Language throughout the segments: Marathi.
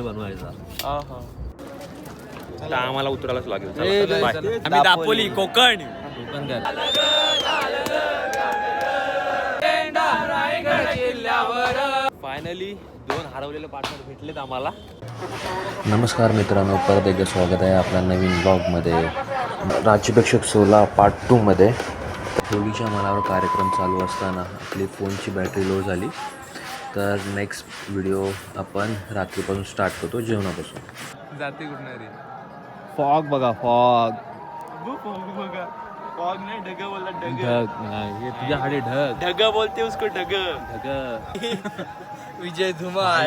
बनवायचा आम्हाला उतरायलाच लागेल. आम्ही दापोली कोकण फायनली 2 हरवलेले पार्टनर भेटलेत आम्हाला. नमस्कार मित्रांनो, परत एकदा स्वागत आहे आपल्या नवीन ब्लॉगमध्ये. राज्याभिषेक 16 पार्ट 2मध्ये होळीच्या मनावर कार्यक्रम चालू असताना आपली फोनची बॅटरी लो झाली. तर नेक्स्ट व्हिडिओ आपण रात्रीपासून स्टार्ट करतो, जेवणापासून. जाते कुठणारी फॉग बघा, फॉग बघा फॉग नाही ढग बोलला ढग तुझ्या हाडे ढग ढग बोलते उसको ढग ढग. विजय धुमाळ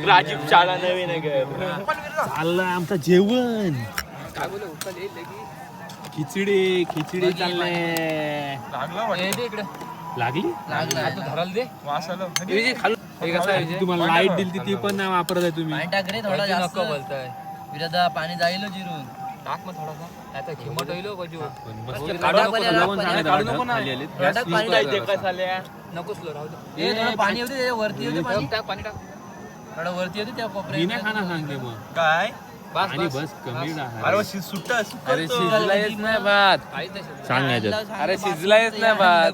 राजीव शाळा नवीन चाललंय आमचं जेवण. काय बोल खिचडी खिचडी चाललंय. लागली तुम्हाला लाईट दिली ती पण नाही वापरत आहे तुम्ही. नको बोलताय विराधा पाणी जाईल जिरून टाक मग थोडासा आता खिमट होईल नको स्लो राहू दे. पाणी होते वरती होते पाणी पाणी टाक थोडं वरती होते त्या मी कोपऱ्यात. नाही खाना सांगते मग काय आणि बस कमी अरे सुट्ट अरे शिजलायच नाही भात सांगायचं. अरे शिजलायच नाही भात.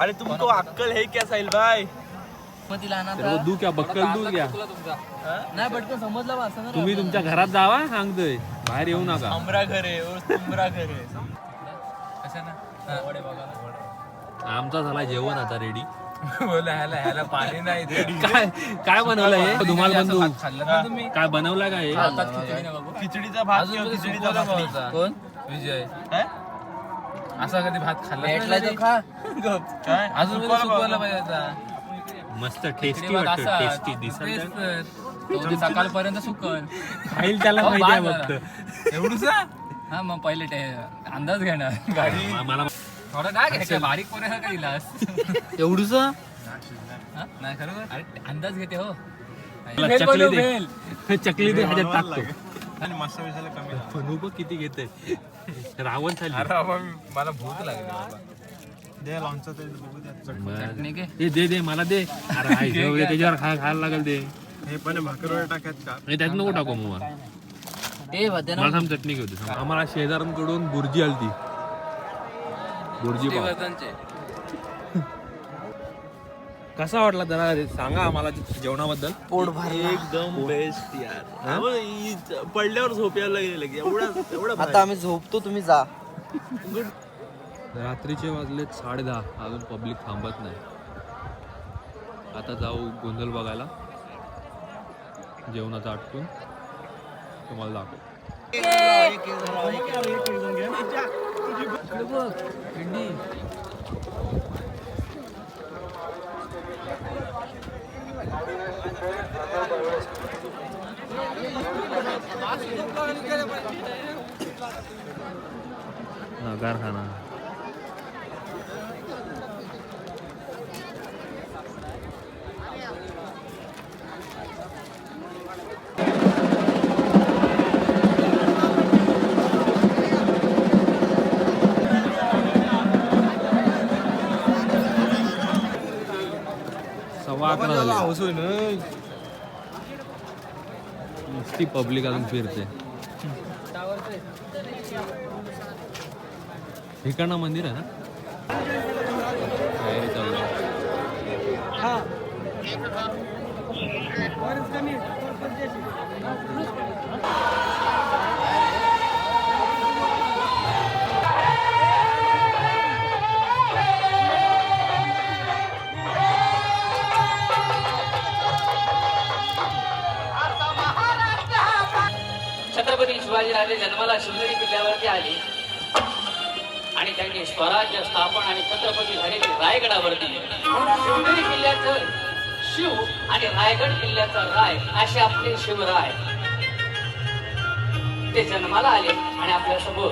अरे तुमको अक्कल है क्या साहिल भाई. मग तिला आणा तर दू क्या बक्कल दू घ्या. नाही पटकन समजलं बा असं ना. तुम्ही तुमच्या घरात जावा, सांगतोय बाहेर येऊ नका. अमरा घर आहे तुमरा घर आहे. आमचा झाला जेवण आता रेडी. ह्याला पाणी नाही काय काय बनवलंय हे तुम्हाला बंधू? तुम्ही काय बनवलं काय? खिचडीचा भात किंवा खिचडीचा भाकरी. कोण विजय असा कधी भात भेटलाय तो खा. काय अजून सुकवायला पाहिजे आता. मस्त टेस्टी वाटतं. टेस्टी दिसत सकाळपर्यंत सुकल खाईल त्याला माहिती आहे फक्त. एवढूच हा मग पहिले अंदाज घेणार गाडी मला थोडं काय घ्यायचं बारीक कोणा का दिलास एवढूच नाही खरोखर. अरे अंदाज घेते हो. चकली दे, चकली दे ह्याच्यात टाकतो. आणि मसाला विसाला कमी. फनू बघ किती घेते. रावण चालली. मला भूक लागली. दे लॉन्चचं ते बघू द्या. चटणी घे. दे दे मला दे. अरे त्याच्यावर खायला लागेल ते. हे पण भाकरवडे टाकायत का. त्यात नको टाकू मग. ते होते ना मला थांब चटणी घेऊ. आम्हाला शेजाऱ्यांकडून बुर्जी आलती. बुर्जी पाव कसा वाटला जरा सांगा आम्हाला जेवणाबद्दल. पोट भरलं एकदम बेस्ट यार. पडल्यावर झोप यायला गेली एवढा आता आम्ही झोपतो, तुम्ही जा. रात्रीचे वाजलेत 10:30. अजून पब्लिक थांबत नाही. आता जाऊ गोंधळ बघायला. जेवणाचं आटपून तुम्हाला दाखव. नगार खाना नुसती पब्लिक अजून फिरते. ठिकाणा मंदिर आहे ना. तयारी चालू आहे. छत्रपती शिवाजीराजे जन्माला शिवनेरी किल्ल्यावरती आले आणि त्यांनी स्वराज्य स्थापन आणि छत्रपती झालेले रायगडावरती. शिवनेरी किल्ल्याचं शिव आणि रायगड किल्ल्याचा राय असे आपले शिवराय ते जन्माला आले आणि आपल्या समोर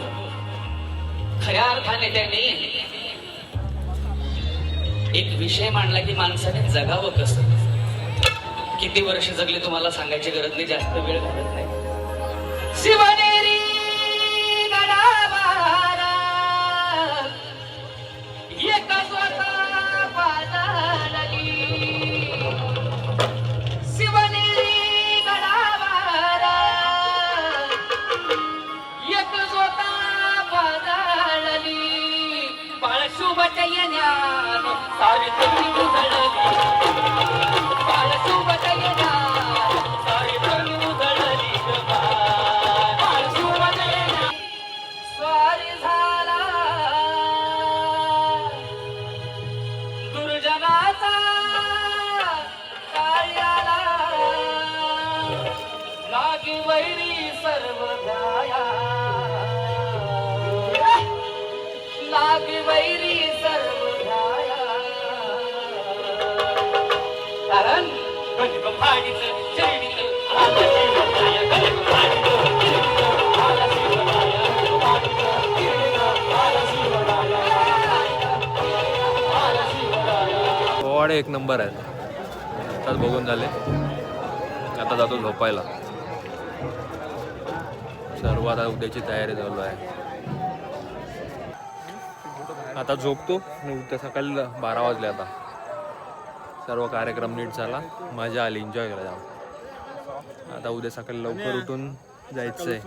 खऱ्या अर्थाने त्यांनी एक विषय मांडला की माणसाने जगावं कसं. किती वर्ष जगले तुम्हाला सांगायची गरज नाही, जास्त वेळ घालत नाही. शिवनेरी गडावारा एका स्वतः पाजारली. पोवाडे एक नंबर आहेत. आताच बघून झाले. आता जातो झोपायला. सर्व आता उद्याची तयारी चालू आहे. आता झोपतो आणि उद्या सकाळी 12 वाजले. आता सर्व कार्यक्रम नीट झाला, मजा आली, एन्जॉय केला जाम. आता उद्या सकाळी लवकर उठून जायचंय.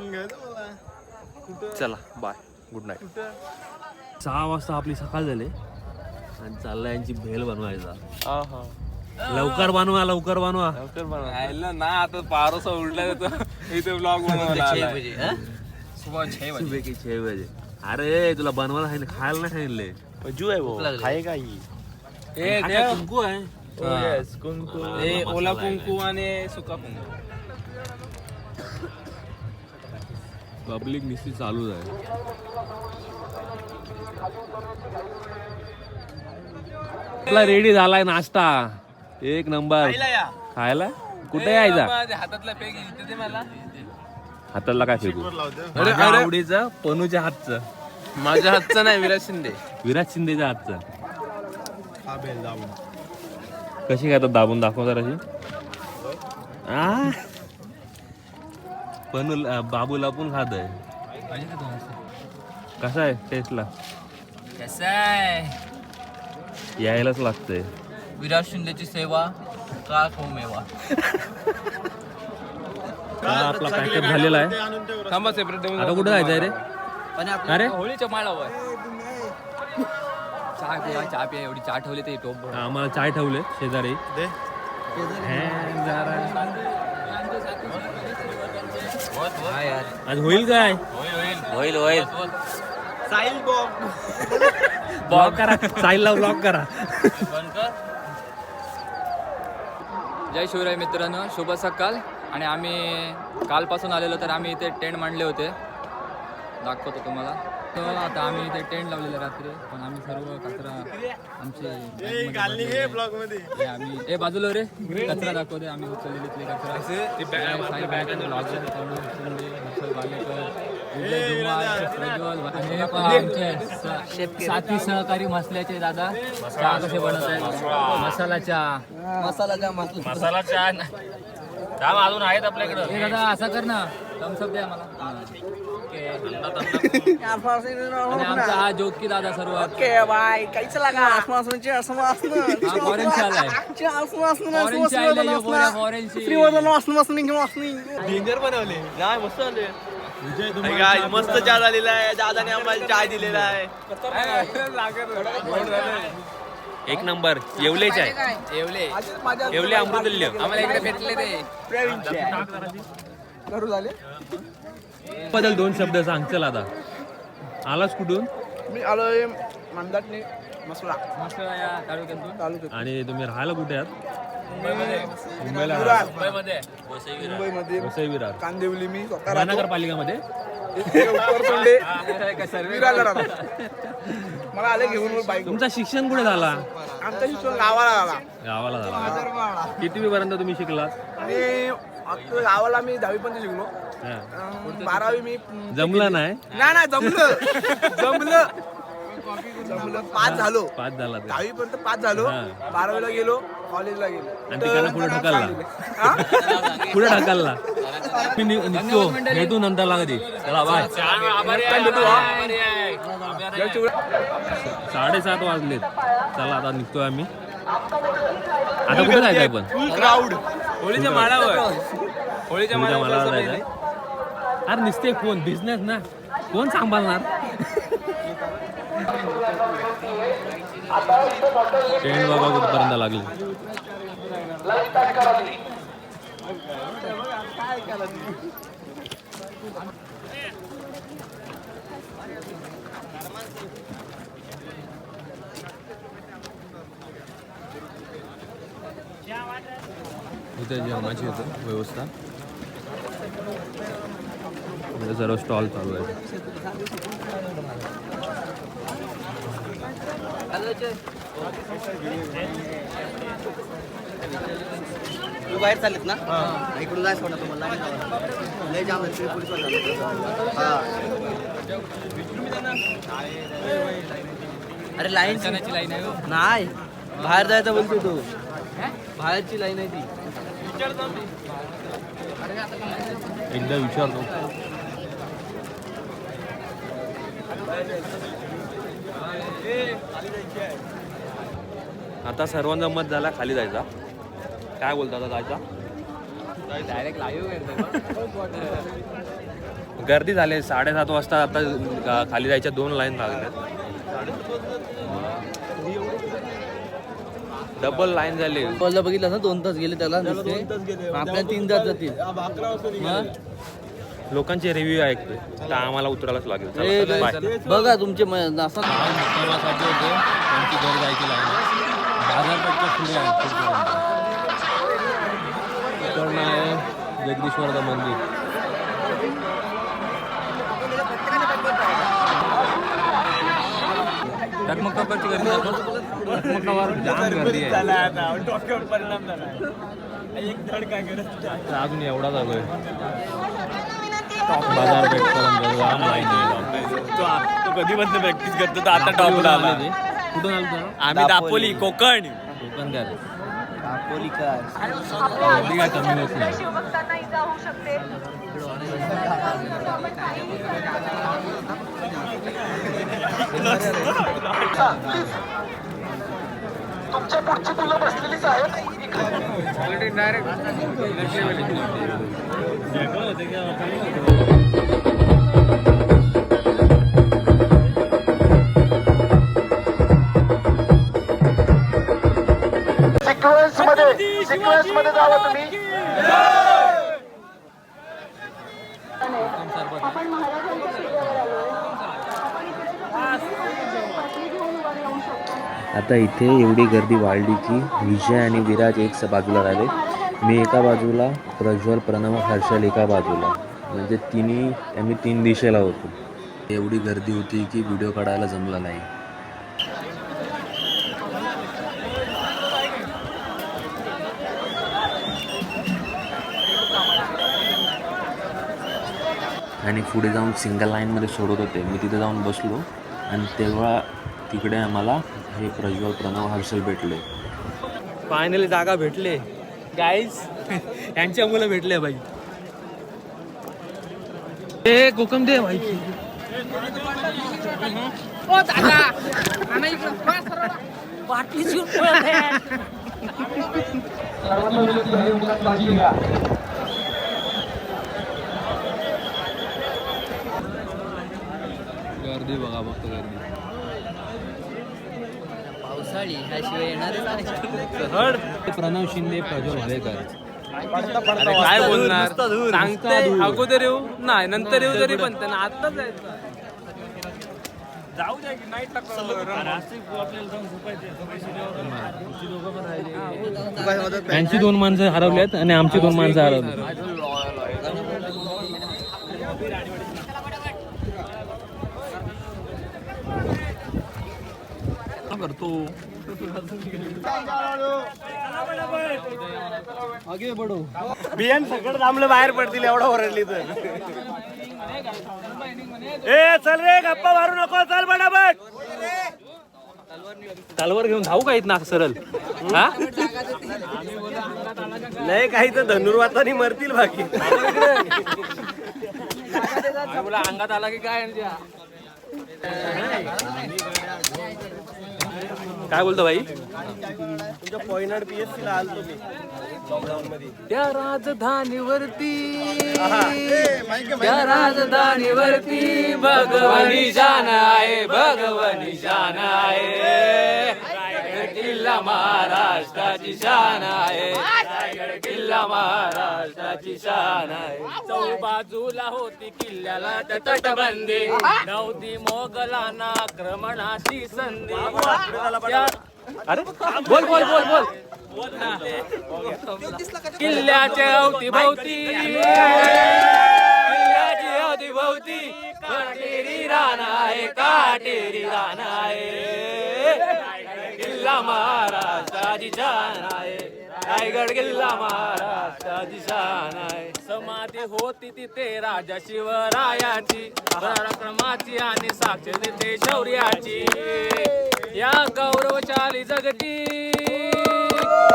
चला बाय, गुड नाईट. 6 वाजता आपली सकाळ झाली आणि चालला यांची भेल बनवायचा. लवकर बनवा, लवकर बनवा. ना आता 12 उलटा येतो इथे ब्लॉग बनवायला. सुबह की 6 बजे. अरे तुला बनवायला आहे, खायला नाही सांगितले. जू आहे भाऊ, आहे का ही? कुंकू आहे. कुंकू, ओला कुंकू आणि सुका कुंकू. पब्लिक निश्चित चालूच आहे. आपला रेडी झालाय नाश्ता एक नंबर. खायला कुठे यायचा? हातातला पेग इथे मला. हाताला काय फेकू? माझ्या आवडीचं पनूच्या हातचं. माझ्या हातचा नाही, विराज शिंदे. विराज शिंदेच्या हातचं. कशी खातात दाबून दाखव जरा अशी. पनू बाबूला पण खात आहे. कसा आहे टेस्टला? कसं आहे यायलाच लागतंय. विराट शिंदेची सेवा का मेवा. आपला पॅकेट झालेला आहे. थांबा सेपरेट. आता कुठे जायचंय रे? अरे होळीच्या माळावर चहा पिया. एवढी चहा ठेवली ते टोप. आम्हाला चाय ठेवले शेजारी. आज होईल काय? होईल होईल. ब्लॉक करा, साईलला ब्लॉक करा. जय शिवराय मित्रांनो, शुभ सकाळ. आणि आम्ही कालपासून आलेलो, तर आम्ही इथे टेंट मांडले होते, दाखवतो तुम्हाला. तर आता आम्ही इथे टेंट लावलेले रात्री, पण आम्ही सर्व कचरा आमचे आम्ही बाजूला रे कचरा दाखवते. आम्ही उचललेले ते कचरा साथी सहकारी मसल्याचे दादा चहा कसे बनवत आहेत. मसाला चहा अजून आहेत आपल्याकडे. हे दादा असं कर ना, थम्सअप द्या मला. आणि आमचा हा जोकी दादा सर्वात मस्त चहा झालेला आहे. दादाने आम्हाला चाय दिलेला आहे. एक नंबर. येवले चाय, येवले अमृतुल्य आम्हाला इकडे भेटले ते. बदल 2 शब्द सांग. चल आता आलास कुठून? मी आलोय मंदाटणी मसला या तालुक्यातून. आणि तुम्ही राहायला कुठे आहात? मुंबईला. मुंबईमध्ये वसई विरार. कांदिवली. मी स्वतः महानगरपालिकामध्ये विरारला राहतो. मला आले घेऊन बाईक. तुमचं शिक्षण कुठे झाला? आमचा शिक्षण गावाला झाला. गावाला झाला. किती पर्यंत तुम्ही शिकलात? आणि गावाला मी 10वी पर्यंत शिकलो. 12वी मी जमलं नाही? नाही जमलं जमलं जमलं. 5 झालो. 5 झाला. 10वी पर्यंत 5 झालो. 12वीला गेलो, कॉलेजला गेलो. आणि तिकडनं पुढे ढकलला. पुढे ढकलला. मी निघतो, भेटू नंतर कधी. चला बाय. 7:30 वाजलेत. चला आता निघतोय आम्ही. आता कुठे जायचंय पण? क्राऊड होळीच्या माळावर. होळीच्या माळावर जायचंय. अरे निसते कोण बिझनेस ना, कोण सांभाळणार? ट्रेन बघा कुठपर्यंत लागली. इथे जेवणाची होतं व्यवस्था. सर्व स्टॉल चालू आहे. तू बाहेर चालत ना, इकडून जायचं होतं तुम्हाला. लय जाम अरे लाईन लाईन आहे. नाही बाहेर जायचं बोलतो तू बाहेरची लाईन आहे ती एकदा विचारतो. आता सर्वांचा मत झाला खाली जायचा. काय बोलता आता जायचा? डायरेक्ट लाईव्ह गर्दी झाली 7:30 वाजता. आता खाली जायच्या 2 लाईन लागल्यात. डबल लाईन झाली. बॉलला बघितलं ना 2 तास गेले त्याला दिसते आपल्या 3 तास जातील. लोकांचे रिव्ह्यू ऐकतोय तर आम्हाला उतरायलाच लागेल. चला, बाय. बघा तुमचे असं होते त्यांची घर जायची लाईन बाजारपेठच्या पुढे आहे. इकडनं आहे जगदीश्वरचं मंदिर. टकमकावरची गर्दी टकमकावर जाम गर्दी आहे. अजून एवढा चालू आहे बाजारपेठपर्यंत जाम लाईन आहे. तो कधी बंद प्रॅक्टिस करतो तर आता टॉपला आला. कुठून आलो तर आम्ही दापोली कोकण. कोकण काय दापोली काय गर्दी काय कमी होत नाही. तुमच्या पुढची मुलं बसलेलीच आहेत सिक्वेन्स मध्ये जावा तुम्ही. आता इथे एवढी गर्दी वाढली की विजय आणि विराज एक बाजूला राहिले. मी एका बाजूला, प्रज्वल, प्रणव, हर्षल एका बाजूला. म्हणजे आम्ही 3 दिशेला होतो. एवढी गर्दी होती की व्हिडिओ काढायला जमला नाही. आणि पुढे जाऊन सिंगल लाईनमध्ये सोडत होते. मी तिथे जाऊन बसलो आणि तेव्हा तिकडे आम्हाला हे प्रज्वल, प्रणव, हर्षल भेटले. फायनली जागा भेटले गाईज. यांच्या मुलं भेटले भाई. ए कोकम दे भाई. गर्दी बघा फक्त गर्दी. पावसाळी ह्याशिवाय येणारच नाही. प्रणव शिंदे, प्रज्वल भालेकर. अरे काय बोलणार सांगते अगोदर येऊ नाही नंतर येऊ तरी पण त्यांना आत्ताच जायचं. जाऊ द्या की नाईट त्यांची 2 माणसं हरवल्यात आणि आमची 2 माणसं हरवली. करतो आगे बढो. बियाण सगळं थांबलं बाहेर पडतील एवढं ओरडली तर. ए चल रे गप्पा मारू नको चल पटापट. तलवार घेऊन जाऊ का इथं सरळ. हा लय काही तर धनुर्वातानी मरतील बाकी. अंगात आला की काय. काय बोलतो भाई. तुमच्या पॉइंट PSC ला आलतो मी लॉकडाऊन मध्ये. त्या राजधानीवरती भगवानी शान आहे. भगवानी शान आहे. रायगड किल्ला महाराष्ट्राची शान आहे. रायगड किल्ला महाराष्ट्राची शान आहे. चौबाजूला होती किल्ल्याला तटबंदी. नव्हती मोगलांना आक्रमणाची संधी. अरे बोल बोल बोल बोल. किल्ल्याच्या अवतीभोवती काटेरी रान आहे. काटेरी रान आहे. किल्ला महाराष्ट्राची शान आहे. रायगड किल्ला महाराष्ट्र महाराष्ट्राची शान आहे. समाधी होती तिथे राजा शिवरायाची, पराक्रमाची आणि साक्ष देते शौर्याची. या गौरवशाली जगती,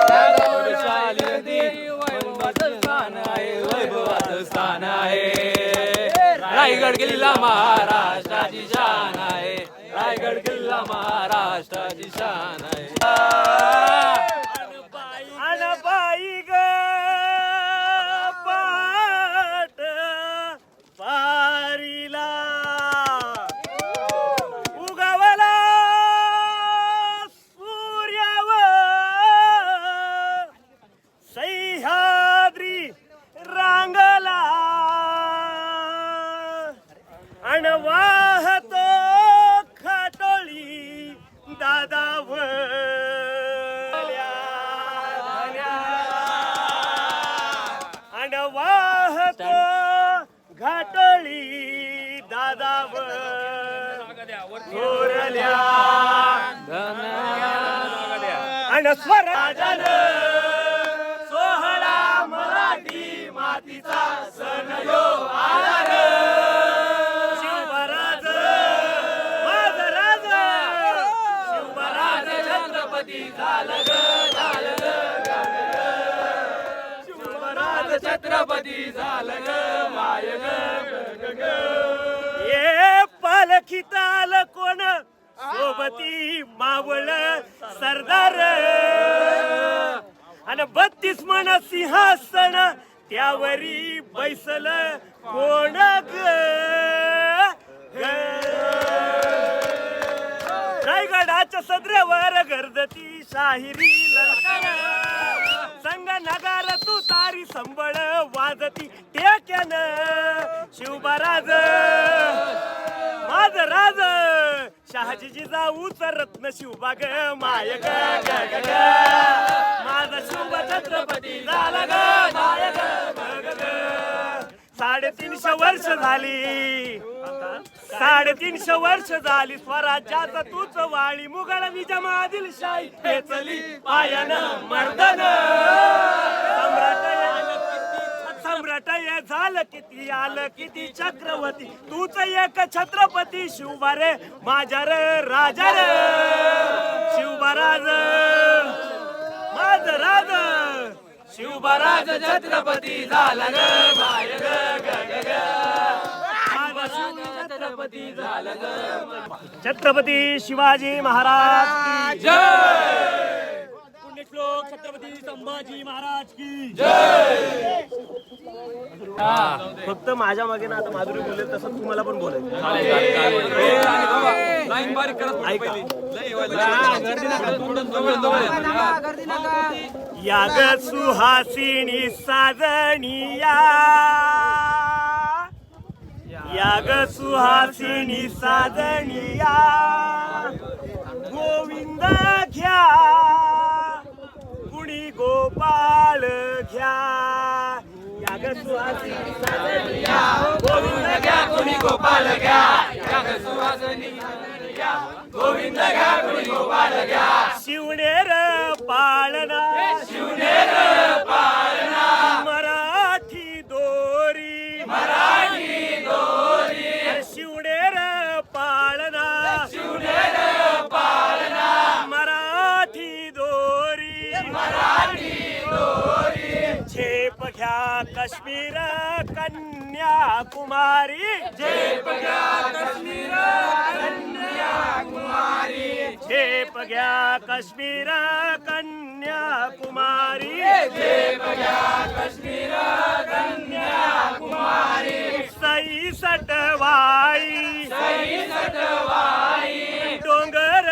या गौरवशाली जगती वैभवाचं स्थान आहे, वैभवाचं स्थान आहे. रायगड किल्ला महाराष्ट्राची शान आहे, रायगड किल्ला महाराष्ट्राची शान आहे. अनबाई ग पाट पारीला उगवला सूर्यावर सह्याद्री रांगला अणवाहतो खाटोळी दादावर अणवाहतो घाटोळी दादावर थोरल्या अण स्वराजन सोहळा मराठी मातीचा सण यो आला रे. शिवराज माझा राज, शिवराज छत्रपती झालं ग, झालं ग, शिवराज छत्रपती झालं ग, माय ग. ये पालखीत आलं कोण सोबती मावळ सरदार आणि 32 मन सिंहासन त्यावरी बैसल कोण ग. रायगडाच्या सदऱ्यावर गर्दती शाहिरी ललकार, संग नगार तू तारी संबळ वाजती टेक्यानं. शिवबराज माझ राज, शहाजी जिजाऊच रत्न शिवबाग माय ग ग ग ग. माझा शिव छत्रपती झाला ग, माय ग ग ग. 350 वर्ष झाली, 350 वर्ष झाली स्वराज्याचा तूच वाळी. मुघल विजम आदिलशाही खेचली पायानं मर्दन. सम्राट हे झालं किती, आलं किती चक्रवर्ती. तूच एक छत्रपती शिवबारे माझ्या रे राजा रे. शिवबराज माझ राज, शिवबराज छत्रपती झाला ग, माय ग ग ग ग. छत्रपती झालं ग. छत्रपती शिवाजी महाराज की जय. पुण्यश्लोक छत्रपती संभाजी महाराज की जय. फक्त माझ्या मागे ना आता माधुरी बोलेल तसं तुम्हाला पण बोलायचं. याग सुहासिनी साजनिया, याग सुहासिनी साजनिया. गोविंद घ्या कुणी गोपाळ घ्या. याग सुहासिनी साजनिया, गोविंद घ्या कुणी गोपाळ घ्या. याग सुहासिनी साजनिया, गोविंद घ्या कुणी गोपाळ घ्या. शिवनेर पाळना, शिवनेर पाळना. मराठी दोरी, मराठी दोरी. शिवनेर पाळना, शिवनेर पाळना. मराठी दोरी, मराठी दोरी. झेप घ्या काश्मीर कन्याकुमारी, झेप घ्या काश्मीर कन्याकुमारी. झेप घ्या काश्मीर कन्याकुमारी, झेप घ्या काश्मीर कन्याकुमारी. 66 वाई, 66 वाई. डोंगर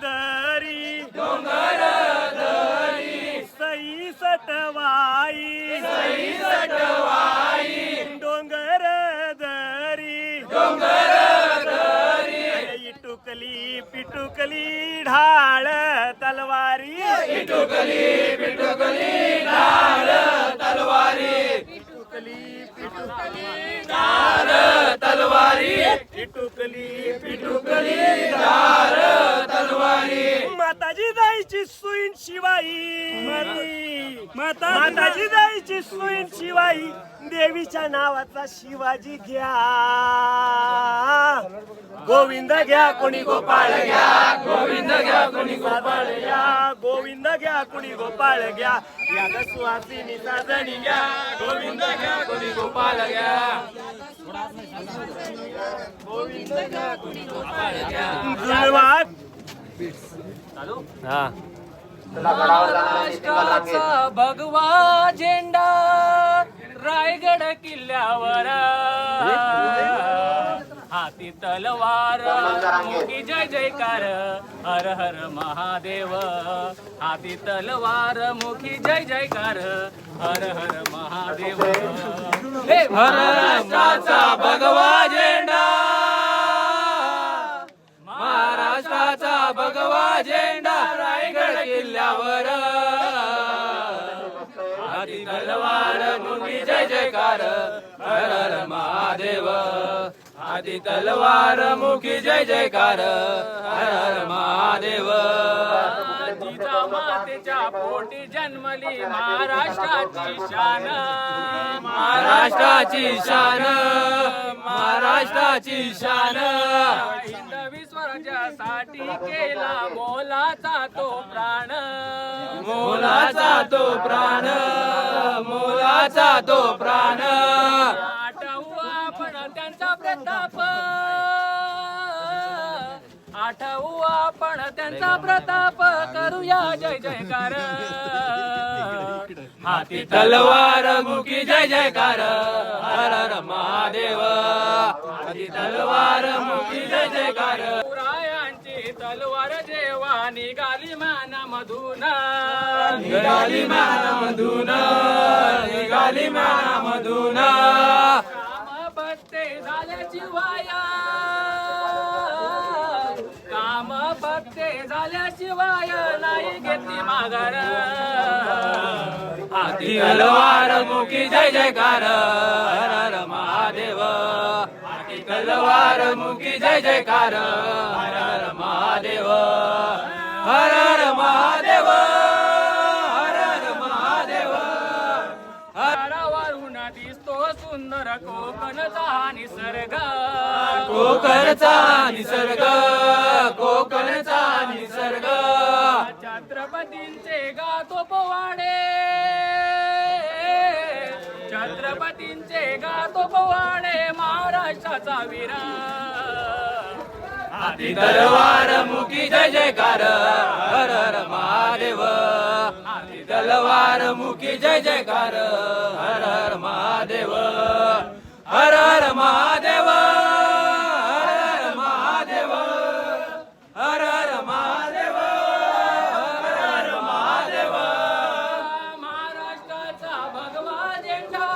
दरी, डोंगर दरी. 66 वाई, 66 वाई. डोंगर दरी, डोंगर दरी. इटुकली पिटुकली ढाळ तलवारी, इटुकली पिटुकली ढाळ तलवारी. इटुकली पिटुकली ढाळ तलवारी, इटुकली पिटुकली ढाळ तलवारी. माताजी जायची सुईन शिवाई, माताजी जायची सुईन शिवाई देवीच्या नावाचा शिवाजी घ्या गोविंद घ्या कोणी गोपाळ घ्या गोविंद घ्या कोणी गोपाळ घ्या गोविंद घ्या कोणी गोपाळ घ्या या सुहासिनी साजणी घ्या गोविंद घ्या कोणी गोपाळ घ्या गोविंद घ्या कोणी गोपाळ घ्या धन्यवाद. हा महाराष्ट्राचा भगवा झेंडा रायगड किल्ल्यावर हाती तलवार मुखी जय जयकार हर हर महादेव हाती तलवार मुखी जय जयकार हर हर महादेव महाराष्ट्राचा भगवा झेंडा महाराष्ट्राचा भगवा झेंडा रायगड किल्ल्यावर हाती तलवार मुखी जय जयकार हर हर महादेव हाती तलवार मुखी जय जयकार हर हर महादेव जिजामातेच्या पोटी जन्मली महाराष्ट्राची शान महाराष्ट्राची शान महाराष्ट्राची शान हिंदवी स्वराज्यासाठी केला मोलाचा तो प्राण मोलाचा तो प्राण मोलाचा तो प्राण आठवू आपण त्यांचा प्रताप आठवू आपण त्यांचा प्रताप करूया जय जयकार हाती तलवार मुखी जय जयकार हर हर महादेव हाती तलवार मुखी जय जयकार शिवरायांची तलवार जेव्हा निघाली मानामधून निघाली मानामधून निघाली मानामधून काम पत्ते झाल्याची वाया काम पत्ते झाल्याशिवाय नाही घेतली माघार हाती तलवार मुखी जय जयकार हर हर महादेव हाती तलवार मुखी जय जयकार हर हर महादेव हर हर महादेव हर हर महादेव झाडावरून दिसतो सुंदर कोकणचा हा निसर्ग कोकणचा निसर्ग कोकणचा निसर्ग छत्रपतींचे गातो पोवाडे छत्रपतींचे गातो पोवाडे महाराष्ट्राचा वीरा हाती तलवार मुखी जय जयकार हर हर महादेव हाती तलवार मुखी जय जयकार हर हर महादेव हर हर महादेव हर हर महादेव हर हर महादेव हर हर महादेव महाराष्ट्राचा भगवा झेंडा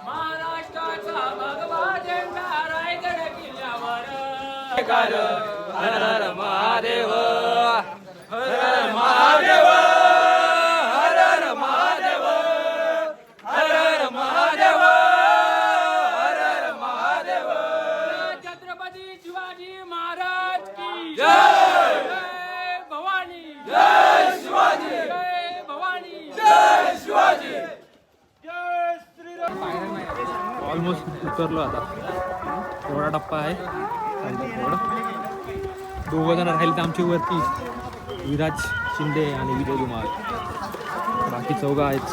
महाराष्ट्राचा भगवा झेंडा रायगड किल्ल्यावर हर हर महादेव हर हर महादेव हर हर महादेव हर हर महादेव हर हर महादेव छत्रपती शिवाजी महाराज की जय जय भवानी जय शिवाजी जय भवानी जय शिवाजी जय श्रीराम. ऑलमोस्ट उतरलो आता थोडा टप्पा आहे दोघं जण राहिले तर आमची वरती विराज शिंदे आणि विजय धुमाळ बाकी चौघं आहेत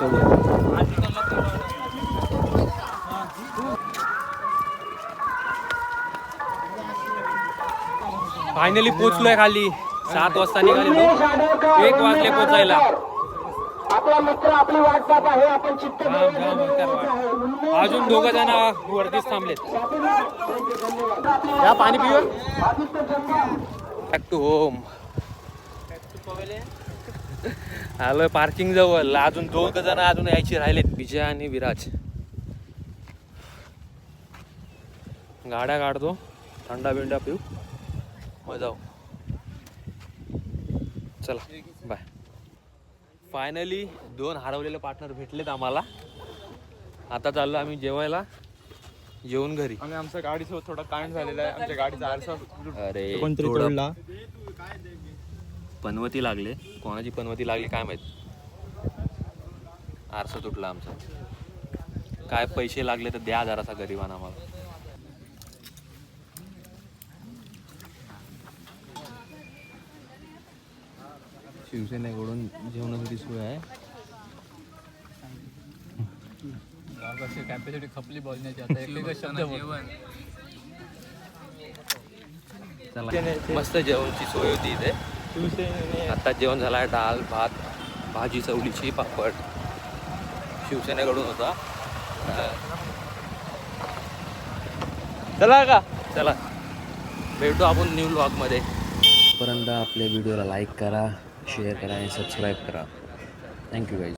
फायनली पोचलोय खाली 7 वाजता निघालेलो 1 वाजले पोचायला आपला मित्र आपली वाट पाहत आहे आपण चित्त अजून 2 जण वरतीच थांबलेत या पाणी पिऊया बॅक टू होम आलोय पार्किंग जवळ अजून 2 जण अजून यायची राहिलेत विजय आणि विराज गाड्या काढतो थंडा बिंडा पिऊ मग जाऊ चला बाय फायनली 2 हरवलेले पार्टनर भेटलेत आम्हाला आता चाललो आम्ही जेवायला जेवून घरी आम्ही आमच्या गाडीसोबत थोडा कांड झालेला आहे आमच्या गाडीचा आरसा अरे कोणतरी पनवती लागले कोणाची पनवती लागली काय माहित आरसा तुटला आमचा. काय पैसे लागले तर द्या जरासा गरिबांना आम्हाला. शिवसेनेकडून जेवणासाठी सोय आहे. कॅपॅसिटी खपली बोलण्याची आता एक शब्द मस्त जेवणची सोय होती इथे. आता जेवण झालं डाळ भात भाजी चवलीची पापड शिवसेनेकडून होता. चला का चला भेटू आपण न्यू व्लॉगमध्ये. तोपर्यंत आपल्या व्हिडिओला लाईक करा, शेअर करा आणि सबस्क्राईब करा. Thank you guys.